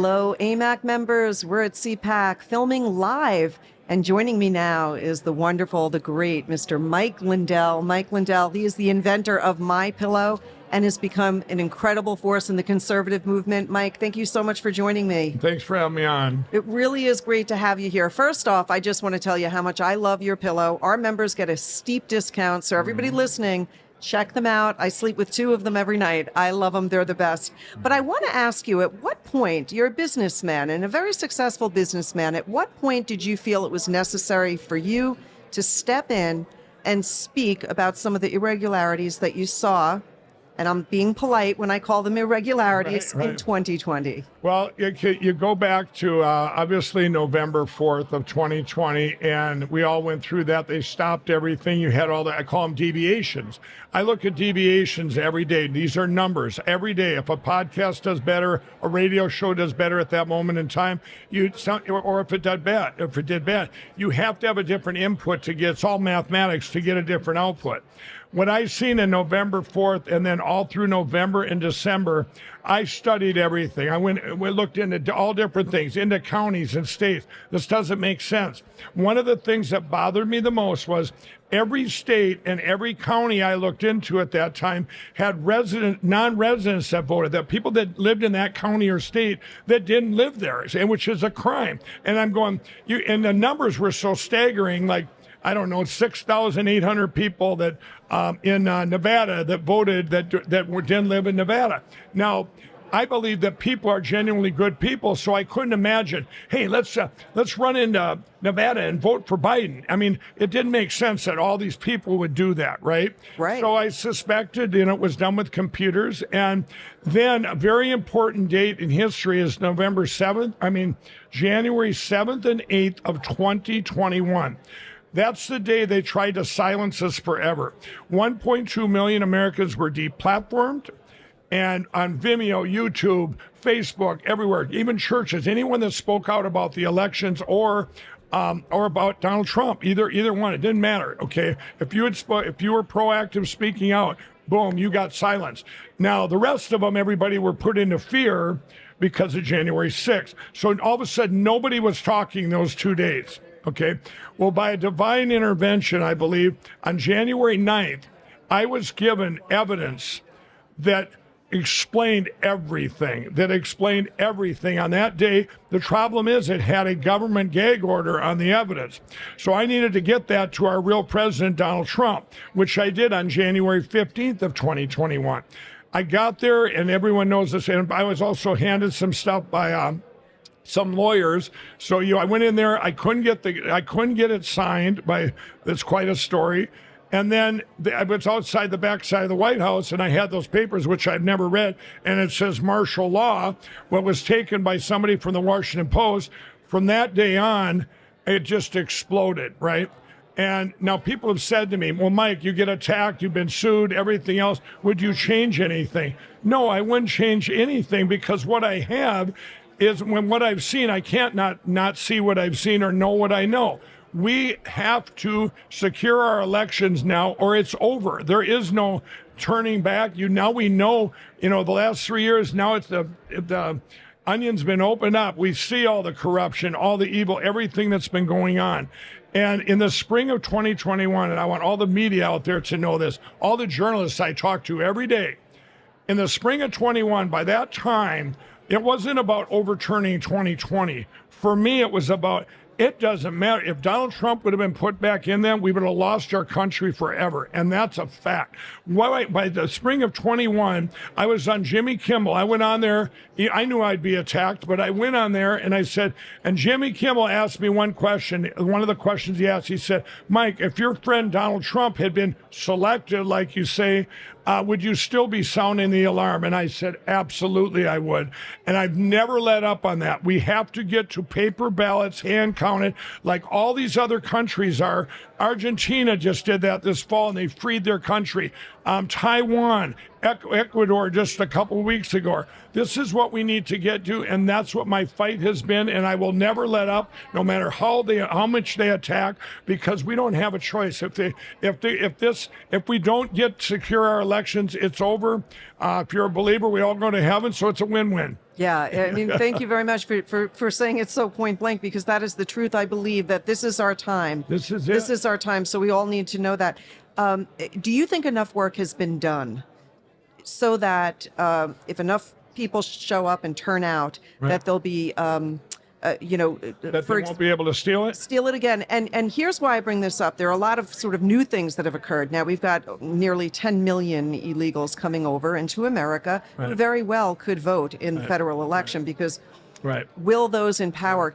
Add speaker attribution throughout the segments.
Speaker 1: Hello, AMAC members. We're at CPAC filming live. And joining me now is the wonderful, the great Mr. Mike Lindell. Mike Lindell, he is the inventor of MyPillow and has become an incredible force in the conservative movement. Mike, thank you so much for joining me.
Speaker 2: Thanks for having me on.
Speaker 1: It really is great to have you here. First off, I just want to tell you how much I love your pillow. Our members get a steep discount, so everybody listening, check them out. I sleep with 2 of them every night. I love them. They're the best. But I want to ask you, at what point, you're a businessman and a very successful businessman, at what point did you feel it was necessary for you to step in and speak about some of the irregularities that you saw? And I'm being polite when I call them irregularities in 2020.
Speaker 2: Well, you go back to obviously November 4th of 2020, and we all went through that. They stopped everything. You had all the, I call them deviations. I look at deviations every day. These are numbers every day. If a podcast does better, a radio show does better at that moment in time, or if it did bad, you have to have a different input to get, it's all mathematics to get a different output. What I've seen in November 4th and then all through November and December, I studied everything. We looked into all different things, into counties and states. This doesn't make sense. One of the things that bothered me the most was every state and every county I looked into at that time had non-residents that voted, that people that lived in that county or state that didn't live there, which is a crime. And I'm going, and the numbers were so staggering, like, I don't know, 6,800 people that in Nevada that voted that didn't live in Nevada. Now, I believe that people are genuinely good people, so I couldn't imagine, hey, let's run into Nevada and vote for Biden. I mean, it didn't make sense that all these people would do that, right?
Speaker 1: Right.
Speaker 2: So I suspected, it was done with computers. And then a very important date in history is January 7th and 8th of 2021. That's the day they tried to silence us forever. 1.2 million Americans were deplatformed, and on Vimeo, YouTube, Facebook, everywhere, even churches, anyone that spoke out about the elections or about Donald Trump, either one, it didn't matter. Okay, if you were proactive speaking out, boom, you got silenced. Now the rest of them, everybody were put into fear because of January 6th. So all of a sudden, nobody was talking those 2 days. Okay, well, by a divine intervention, I believe, on January 9th, I was given evidence that explained everything, on that day. The problem is it had a government gag order on the evidence. So I needed to get that to our real president, Donald Trump, which I did on January 15th of 2021. I got there, and everyone knows this, and I was also handed some stuff by some lawyers. So I went in there. I couldn't get it signed by. That's quite a story. And then I was outside the backside of the White House, and I had those papers, which I've never read, and it says martial law. What was taken by somebody from the Washington Post. From that day on, it just exploded, right? And now people have said to me, well, Mike, you get attacked, you've been sued, everything else. Would you change anything? No, I wouldn't change anything, because what I have is, when what I've seen, I can't not see what I've seen or know what I know. We have to secure our elections now, or it's over. There is no turning back. Now we know, the last 3 years, now it's the onion's been opened up. We see all the corruption, all the evil, everything that's been going on. And in the spring of 2021, and I want all the media out there to know this, all the journalists I talk to every day, in the spring of 21, by that time, it wasn't about overturning 2020. For me, it was about, it doesn't matter. If Donald Trump would have been put back in there, we would have lost our country forever. And that's a fact. By the spring of 21, I was on Jimmy Kimmel. I went on there. I knew I'd be attacked, but I went on there and I said, and Jimmy Kimmel asked me one question. One of the questions he asked, he said, Mike, if your friend Donald Trump had been selected, like you say, would you still be sounding the alarm? And I said, absolutely, I would. And I've never let up on that. We have to get to paper ballots, hand counted, like all these other countries are. Argentina just did that this fall, and they freed their country. Taiwan, Ecuador just a couple of weeks ago. This is what we need to get to, and that's what my fight has been, and I will never let up, no matter how much they attack, because we don't have a choice. If we don't secure our election elections, it's over. If you're a believer, we all go to heaven, so it's a win-win.
Speaker 1: Yeah, I mean, thank you very much for saying it so point blank, because that is the truth. I believe that this is our time.
Speaker 2: This is it.
Speaker 1: This is our time, so we all need to know that. Do you think enough work has been done so that if enough people show up and turn out, that there'll be,
Speaker 2: That they won't be able to steal it?
Speaker 1: Steal it again. And here's why I bring this up. There are a lot of sort of new things that have occurred. Now, we've got nearly 10 million illegals coming over into America who very well could vote in the federal election, because will those in power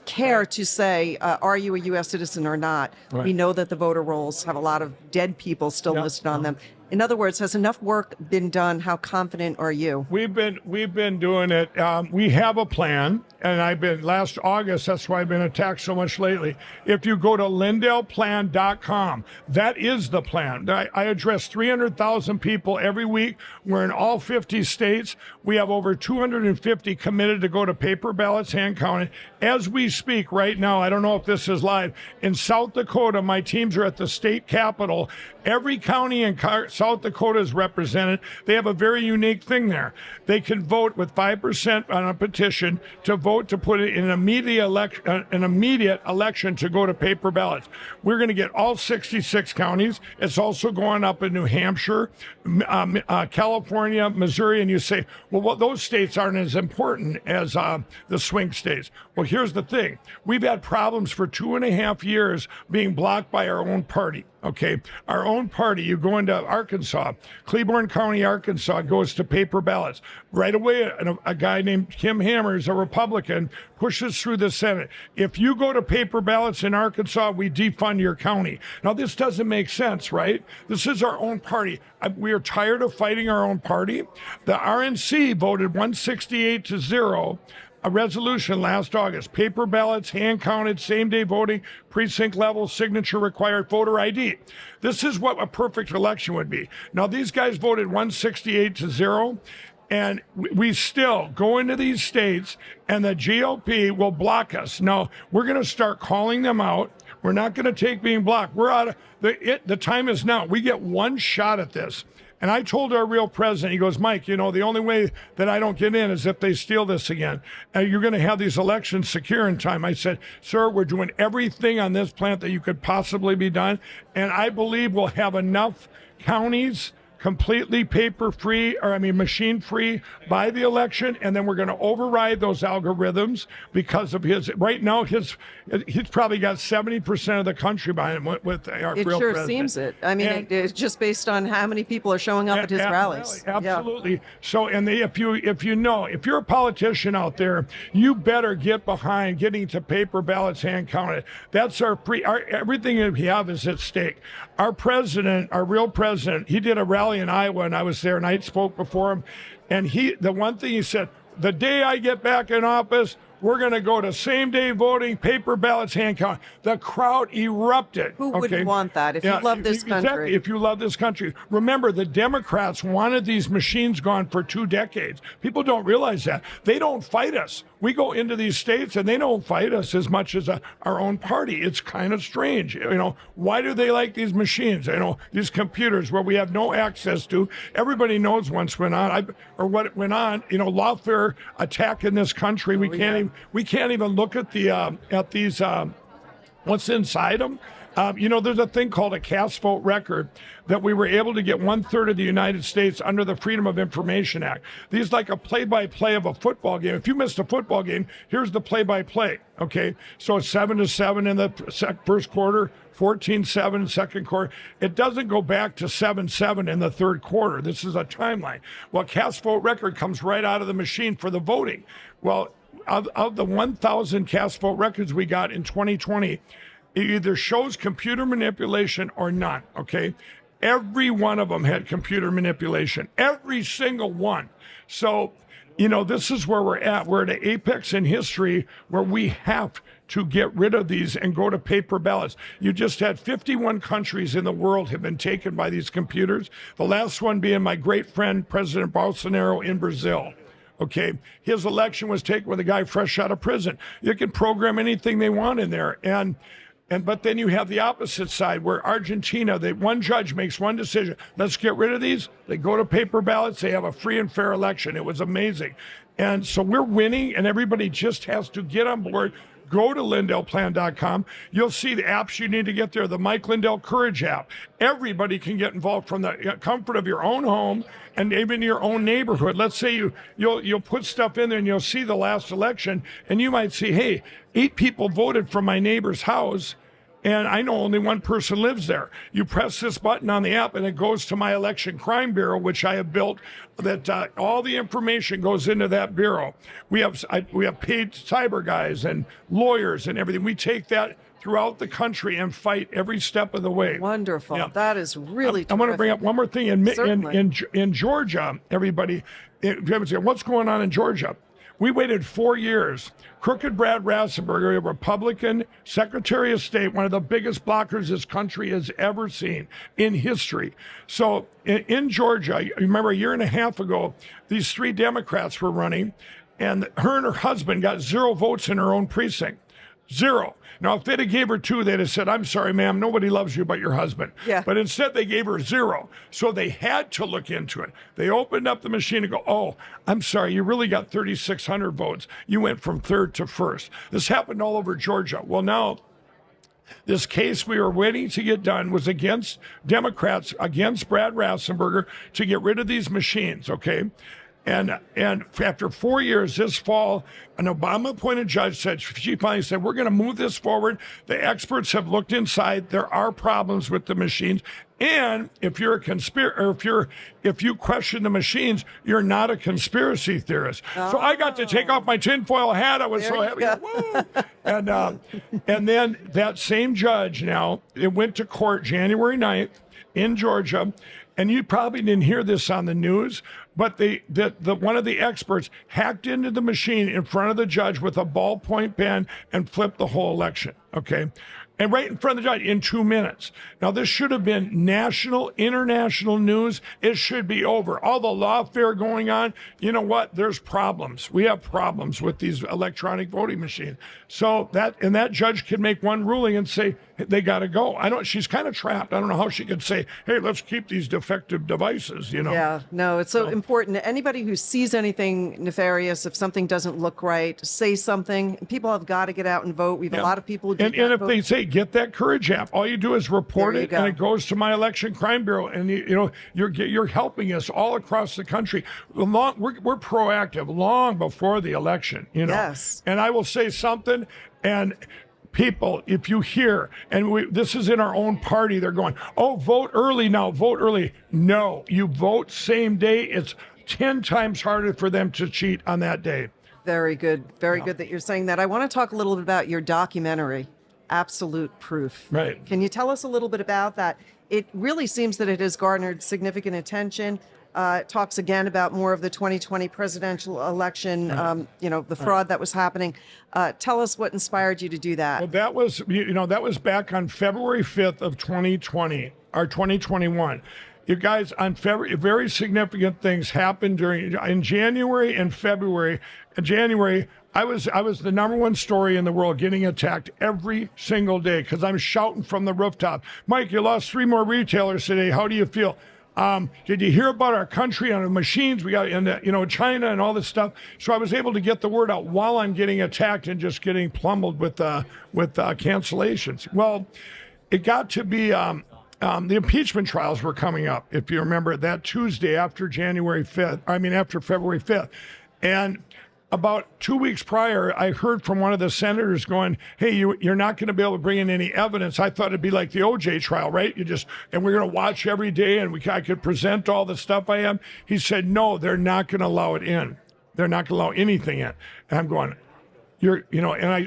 Speaker 1: care to say, are you a U.S. citizen or not? We know that the voter rolls have a lot of dead people still listed on them. In other words, has enough work been done? How confident are you?
Speaker 2: We've been doing it. We have a plan, and last August, that's why I've been attacked so much lately. If you go to LindellPlan.com, that is the plan. I address 300,000 people every week. We're in all 50 states. We have over 250 committed to go to paper ballots, hand counted. As we speak right now, I don't know if this is live, in South Dakota, my teams are at the state capitol. Every county in South Dakota is represented. They have a very unique thing there. They can vote with 5% on a petition to vote to put it in an immediate election to go to paper ballots. We're going to get all 66 counties. It's also going up in New Hampshire, California, Missouri, and you say, well, those states aren't as important as the swing states. Well, here's the thing. We've had problems for 2.5 years being blocked by our own party. Okay, our own party, you go into Arkansas, Cleburne County, Arkansas, goes to paper ballots. Right away, a guy named Kim Hammers, a Republican, pushes through the Senate. If you go to paper ballots in Arkansas, we defund your county. Now, this doesn't make sense, right? This is our own party. We are tired of fighting our own party. The RNC voted 168-0. A resolution last August, paper ballots, hand counted, same day voting, precinct level, signature required, voter ID. This is what a perfect election would be. Now, these guys voted 168-0, and we still go into these states, and the GOP will block us. Now, we're going to start calling them out. We're not going to take being blocked. We're out of the time is now. We get one shot at this. And I told our real president, he goes, Mike, the only way that I don't get in is if they steal this again. And you're going to have these elections secure in time. I said, sir, we're doing everything on this plant that you could possibly be done. And I believe we'll have enough counties completely machine-free by the election, and then we're going to override those algorithms because of right now, he's probably got 70% of the country behind him with our real president.
Speaker 1: It sure seems it. I mean, it's just based on how many people are showing up at his rallies.
Speaker 2: Absolutely. Yeah. So, and if you're a politician out there, you better get behind getting to paper ballots hand counted. That's everything that we have is at stake. Our president, our real president, he did a rally in Iowa, and I was there, and I spoke before him. And the one thing he said, the day I get back in office, we're going to go to same-day voting, paper ballots, hand count. The crowd erupted.
Speaker 1: Who wouldn't want that if you love this country?
Speaker 2: Exactly, if you love this country. Remember, the Democrats wanted these machines gone for 2 decades. People don't realize that. They don't fight us. We go into these states, and they don't fight us as much as our own party. It's kind of strange. Why do they like these machines? These computers where we have no access to. Everybody knows what went on. Lawfare attack in this country. We can't even look at these what's inside them. There's a thing called a cast vote record that we were able to get 1/3 of the United States under the Freedom of Information Act. These like a play-by-play of a football game. If you missed a football game, here's the play-by-play. Okay, so it's 7-7 in the first quarter, 14-7 in second quarter. It doesn't go back to 7-7 in the third quarter. This is a timeline. Well, cast vote record comes right out of the machine for the voting. Well, of the 1,000 cast vote records we got in 2020, it either shows computer manipulation or none, okay? Every one of them had computer manipulation, every single one. So, this is where we're at. We're at an apex in history where we have to get rid of these and go to paper ballots. You just had 51 countries in the world have been taken by these computers. The last one being my great friend, President Bolsonaro in Brazil. Okay, his election was taken with a guy fresh out of prison. You can program anything they want in there. And But then you have the opposite side where Argentina, one judge makes one decision. Let's get rid of these. They go to paper ballots. They have a free and fair election. It was amazing. And so we're winning, and everybody just has to get on board. Go to LindellPlan.com. You'll see the apps you need to get there. The Mike Lindell Courage app. Everybody can get involved from the comfort of your own home and even your own neighborhood. Let's say you'll put stuff in there and you'll see the last election, and you might see, hey, 8 people voted for my neighbor's house, and I know only one person lives there. You press this button on the app, and it goes to my election crime bureau, which I have built. That all the information goes into that bureau. We have paid cyber guys and lawyers and everything. We take that throughout the country and fight every step of the way.
Speaker 1: Wonderful. Yeah. That is really.
Speaker 2: I want to bring up one more thing. In Georgia, everybody, what's going on in Georgia? We waited 4 years. Crooked Brad Rassenberger, a Republican Secretary of State, one of the biggest blockers this country has ever seen in history. So in Georgia, you remember a year and a half ago, these 3 Democrats were running, and her and her husband got 0 votes in her own precinct. 0. Now, if they'd have gave her 2, they'd have said, I'm sorry, ma'am, nobody loves you but your husband.
Speaker 1: Yeah.
Speaker 2: But instead, they gave her 0. So they had to look into it. They opened up the machine and go, oh, I'm sorry, you really got 3,600 votes. You went from 3rd to 1st. This happened all over Georgia. Well, now, this case we were waiting to get done was against Democrats, against Brad Rassenberger, to get rid of these machines, okay? And after 4 years, this fall, an Obama-appointed judge she finally said, we're going to move this forward. The experts have looked inside. There are problems with the machines. And if you're if you question the machines, you're not a conspiracy theorist. Oh. So I got to take off my tinfoil hat. I was so happy. Woo! And then that same judge now, it went to court January 9th in Georgia. And you probably didn't hear this on the news, but one of the experts hacked into the machine in front of the judge with a ballpoint pen and flipped the whole election, okay? And right in front of the judge in 2 minutes. Now, this should have been national, international news. It should be over. All the lawfare going on, you know what? There's problems. We have problems with these electronic voting machines. So that judge can make one ruling and say, they got to go. She's kind of trapped. I don't know how she could say, hey, let's keep these defective devices, you know?
Speaker 1: Yeah, no, it's so important. Anybody who sees anything nefarious, if something doesn't look right, say something. People have got to get out and vote. We have a lot of people who do
Speaker 2: and if vote. They say, get that Courage app. All you do is report it, and it goes to my election crime bureau. And you're helping us all across the country. We're proactive long before the election. You know.
Speaker 1: Yes.
Speaker 2: And I will say something. And people, if you hear, and this is in our own party, they're going, oh, vote early now. Vote early. No, you vote same day. It's 10 times harder for them to cheat on that day.
Speaker 1: Very good. Very good that you're saying that. I want to talk a little bit about your documentary, Absolute Proof.
Speaker 2: Right.
Speaker 1: Can you tell us a little bit about that? It really seems that it has garnered significant attention. It talks again about more of the 2020 presidential election, the fraud that was happening. Tell us what inspired you to do that.
Speaker 2: Well, that was back on February 5th of 2020, or 2021. You guys, on February, very significant things happened in January and February. In January, I was the number 1 story in the world, getting attacked every single day because I'm shouting from the rooftop, Mike, you lost 3 more retailers today. How do you feel? Did you hear about our country on the machines? We got in China and all this stuff. So I was able to get the word out while I'm getting attacked and just getting pummeled with cancellations. Well, it got to be the impeachment trials were coming up, if you remember, that Tuesday after February 5th. And about 2 weeks prior, I heard from one of the senators going, hey, you're not going to be able to bring in any evidence. I thought it'd be like the OJ trial, right? And we're going to watch every day and I could present all the stuff I have. He said, no, they're not going to allow it in. They're not going to allow anything in. And I'm going,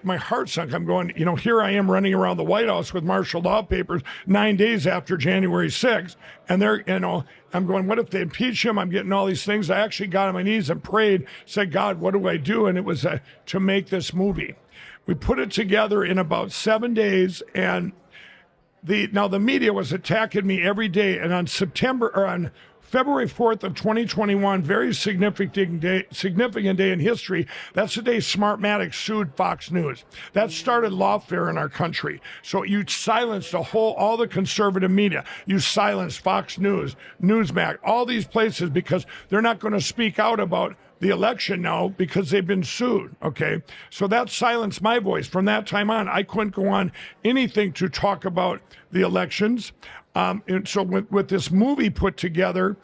Speaker 2: my heart sunk. I'm going, here I am running around the White House with martial law papers 9 days after January 6th. And I'm going, what if they impeach him? I'm getting all these things. I actually got on my knees and prayed, said, God, what do I do? And it was to make this movie. We put it together in about 7 days. And the media was attacking me every day. And on February 4th of 2021, very significant day in history. That's the day Smartmatic sued Fox News. That started lawfare in our country. So you silenced all the conservative media. You silenced Fox News, Newsmax, all these places because they're not going to speak out about the election now because they've been sued, okay? So that silenced my voice. From that time on, I couldn't go on anything to talk about the elections. And so with this movie put together,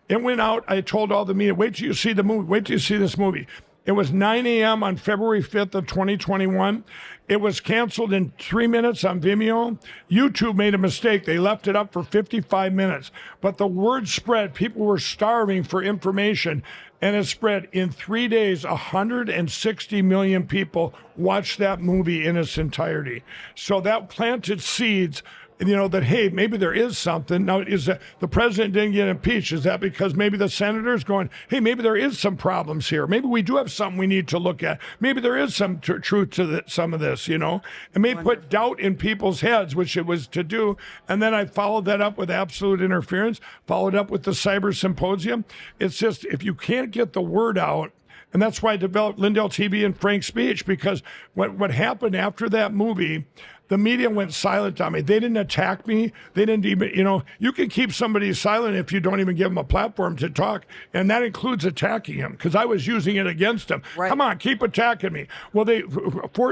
Speaker 2: it went out. I told all the media, wait till you see the movie. Wait till you see this movie. It was 9 a.m. on February 5th of 2021. It was canceled in 3 minutes on Vimeo. YouTube made a mistake. They left it up for 55 minutes. But the word spread. People were starving for information. And it spread. In 3 days, 160 million people watched that movie in its entirety. So that planted seeds, that, hey, maybe there is something. Now, is that the president didn't get impeached? Is that because maybe the senator's going, hey, maybe there is some problems here. Maybe we do have something we need to look at. Maybe there is some truth to some of this, and may put doubt in people's heads, which it was to do. And then I followed that up with absolute interference, followed up with the cyber symposium. It's just, if you can't get the word out, and that's why I developed Lindell TV and Frank Speech, because what happened after that movie, the media went silent on me. They didn't attack me. They didn't even, you can keep somebody silent if you don't even give them a platform to talk. And that includes attacking him, because I was using it against him. Right. Come on, keep attacking me. Well,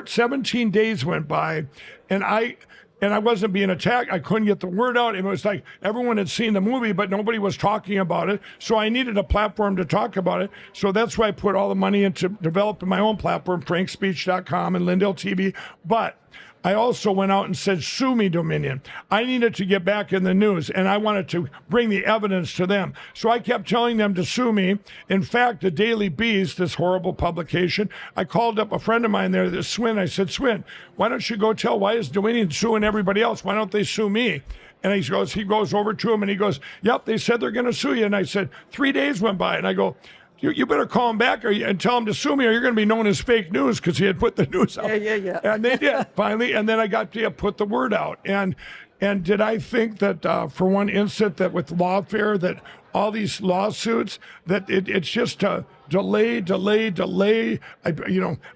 Speaker 2: 17 days went by, and I wasn't being attacked. I couldn't get the word out. It was like everyone had seen the movie, but nobody was talking about it. So I needed a platform to talk about it. So that's why I put all the money into developing my own platform, frankspeech.com and Lindell TV. But I also went out and said, sue me, Dominion. I needed to get back in the news, and I wanted to bring the evidence to them. So I kept telling them to sue me. In fact, the Daily Beast, this horrible publication, I called up a friend of mine there, Swin. I said, Swin, why don't you go tell, why is Dominion suing everybody else? Why don't they sue me? And he goes over to him, and he goes, yep, they said they're going to sue you. And I said, 3 days went by, and I go, you better call him back and tell him to sue me, or you're going to be known as fake news, because he had put the news out.
Speaker 1: Yeah.
Speaker 2: And they did, finally. And then I got to put the word out. And did I think that for one instant that with lawfare, that all these lawsuits, that it's just a delay.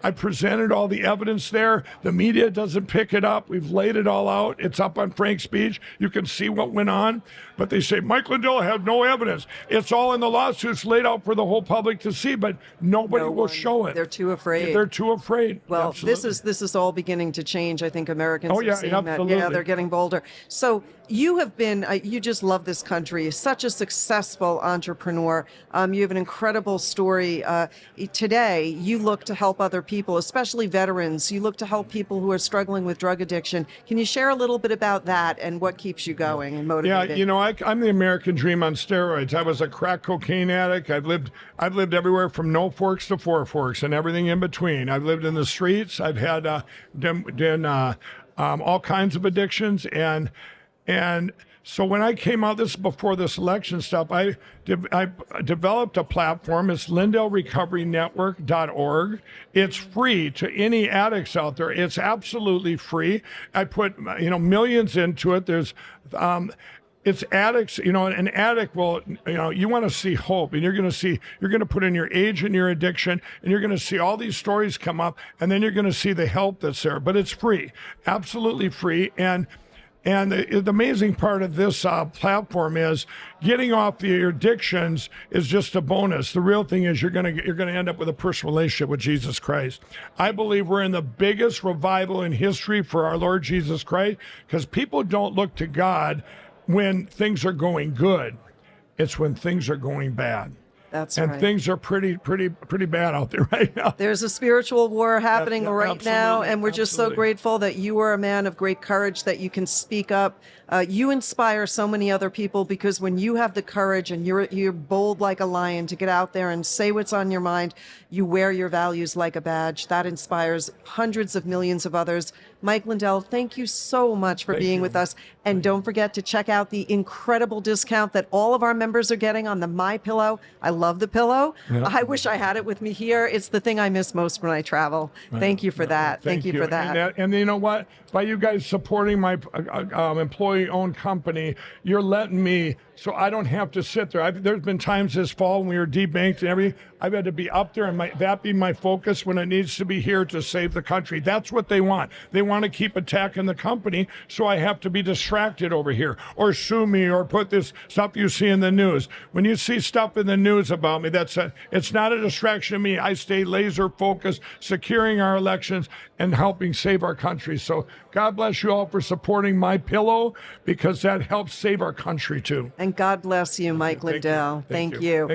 Speaker 2: I presented all the evidence there. The media doesn't pick it up. We've laid it all out. It's up on Frank's Speech. You can see what went on. But they say, Mike Lindell had no evidence. It's all in the lawsuits laid out for the whole public to see, but nobody will show it.
Speaker 1: They're too afraid.
Speaker 2: They're too afraid.
Speaker 1: Well,
Speaker 2: Absolutely.
Speaker 1: this is all beginning to change. I think Americans
Speaker 2: Oh, yeah,
Speaker 1: are seeing
Speaker 2: absolutely.
Speaker 1: that. Yeah, they're getting bolder. So you have been, you just love this country, such a successful entrepreneur. You have an incredible story. Today, you look to help other people, especially veterans. You look to help people who are struggling with drug addiction. Can you share a little bit about that and what keeps you going and motivated?
Speaker 2: Yeah, I'm the American dream on steroids. I was a crack cocaine addict. I've lived everywhere from no forks to four forks and everything in between. I've lived in the streets. I've had done all kinds of addictions, and so when I came out, this before this election stuff, I developed a platform. It's LindellRecoveryNetwork.org. It's free to any addicts out there. It's absolutely free. I put millions into it. There's it's addicts, an addict will, you want to see hope, and you're going to put in your age and your addiction, and you're going to see all these stories come up, and then you're going to see the help that's there. But it's free, absolutely free. And the amazing part of this platform is getting off your addictions is just a bonus. The real thing is you're going to end up with a personal relationship with Jesus Christ. I believe we're in the biggest revival in history for our Lord Jesus Christ, because people don't look to God when things are going good. It's when things are going bad.
Speaker 1: That's
Speaker 2: and
Speaker 1: right.
Speaker 2: Things are pretty bad out there right now.
Speaker 1: There's a spiritual war happening right now, and we're just so
Speaker 2: absolutely.
Speaker 1: grateful that you are a man of great courage, that you can speak up. You inspire so many other people, because when you have the courage and you're bold like a lion to get out there and say what's on your mind, you wear your values like a badge. That inspires hundreds of millions of others. Mike Lindell, thank you so much for being with us. And don't forget to check out the incredible discount that all of our members are getting on the MyPillow. I love the pillow.
Speaker 2: Yeah.
Speaker 1: I wish I had it with me here. It's the thing I miss most when I travel. Thank you for that. Thank you for that.
Speaker 2: And you know what? By you guys supporting my employee-owned company, you're letting me so I don't have to sit there. There's been times this fall when we were debanked and everything, I've had to be up there and that be my focus when it needs to be here to save the country. That's what they want. They want to keep attacking the company, so I have to be distracted over here or sue me or put this stuff you see in the news. When you see stuff in the news about me, it's not a distraction to me. I stay laser focused, securing our elections and helping save our country. So God bless you all for supporting MyPillow, because that helps save our country too.
Speaker 1: And God bless you, Mike Lindell. Thank you.